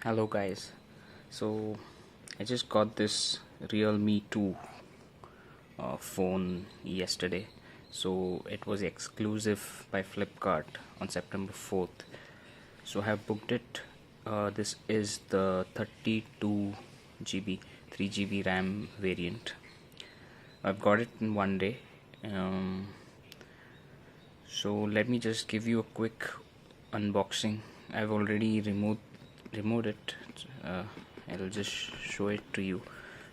Hello guys, so I just got this Realme 2 phone yesterday. So it was exclusive by Flipkart on September 4th. So I have booked it. This is the 32 GB 3 GB RAM variant. I've got it in one day. So let me just give you a quick unboxing. I've already removed it. I'll just show it to you.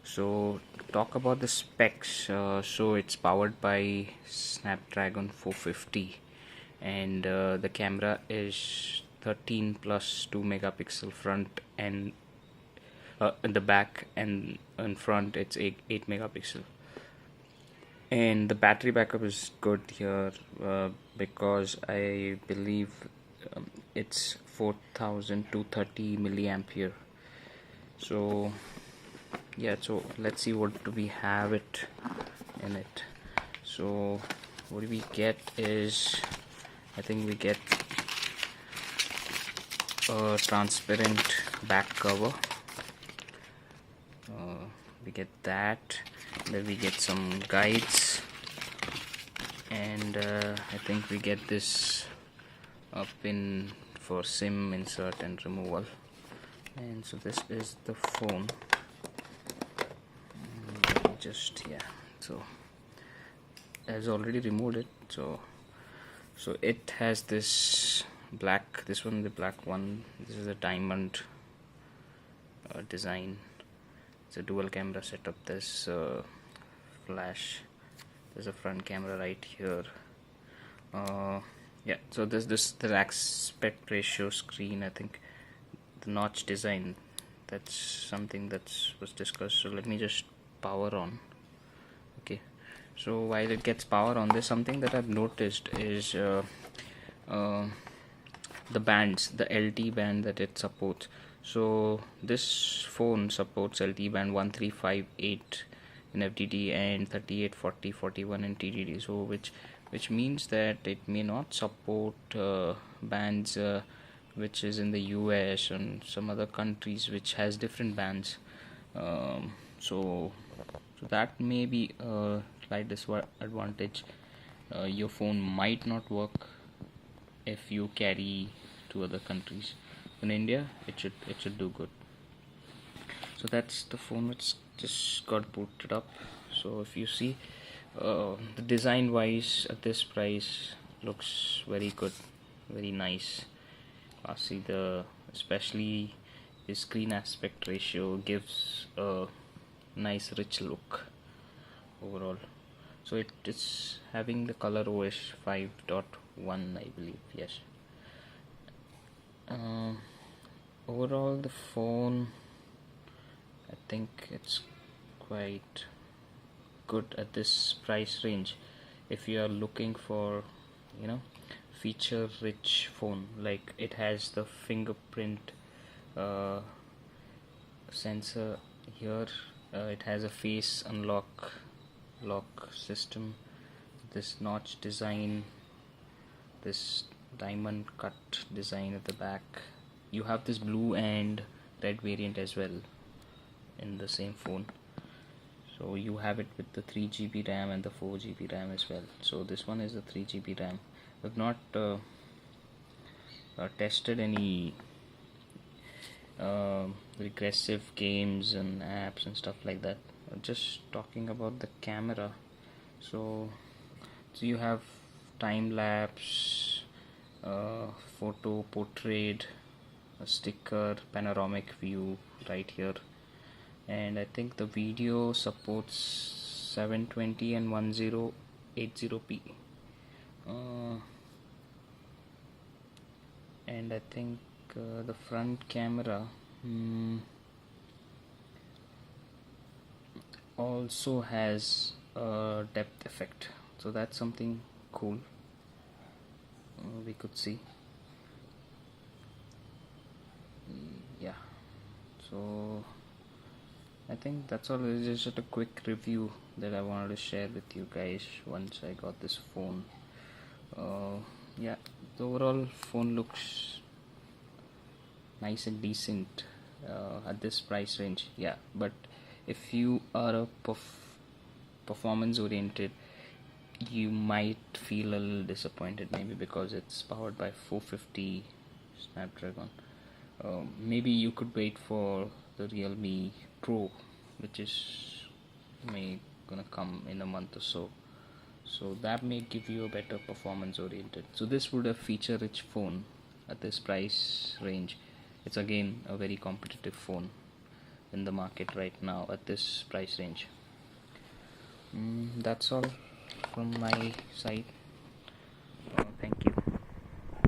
So talk about the specs. So it's powered by Snapdragon 450, and the camera is 13 plus 2 megapixel front, and in the back and in front it's 8 megapixel. And the battery backup is good here, because I believe it's 4230 milliampere. So yeah, so let's see what do we have it in it. So what we get is, I think we get a transparent back cover. We get that. Then we get some guides, and I think we get this pin for SIM insert and removal. And so this is the phone. So I've already removed it. So it has this black, this one, the black one. This is a diamond design. It's a dual camera setup. There's flash. There's a front camera right here. Yeah, so there's the aspect ratio screen. I think the notch design, that's something that was discussed. So let me just power on. Okay, so while it gets power on, there's something that I've noticed is the bands, the LT band that it supports. So this phone supports LT band 1358 in FDD and 38, 40, 41 in TDD. So which means that it may not support bands which is in the US and some other countries which has different bands. So that may be a slight disadvantage. Your phone might not work if you carry to other countries. In India, it should do good. So that's the phone which just got booted up. So if you see, the design wise at this price looks very good, very nice. I see especially the screen aspect ratio gives a nice rich look overall. So it is having the color OS 5.1, I believe. Yes. Overall the phone, I think it's quite good at this price range. If you are looking for, feature rich phone, like it has the fingerprint sensor here, it has a face lock system, this notch design, this diamond cut design at the back. You have this blue and red variant as well in the same phone. So you have it with the 3 GB RAM and the 4 GB RAM as well. So this one is the 3 GB RAM. I've not tested any regressive games and apps and stuff like that. Just talking about the camera. So you have time lapse, photo, portrait, a sticker, panoramic view right here, and I think the video supports 720 and 1080p, and I think the front camera also has a depth effect, so that's something cool we could see. Yeah, so I think that's all. It's just a quick review that I wanted to share with you guys once I got this phone. Yeah, the overall phone looks nice and decent. at this price range. Yeah, but if you are a performance oriented, you might feel a little disappointed, maybe because it's powered by 450 Snapdragon. Maybe you could wait for the Realme Pro, which is may gonna come in a month or so. So that may give you a better performance oriented. So this would a feature rich phone at this price range. It's again a very competitive phone in the market right now at this price range. That's all from my side. Thank you.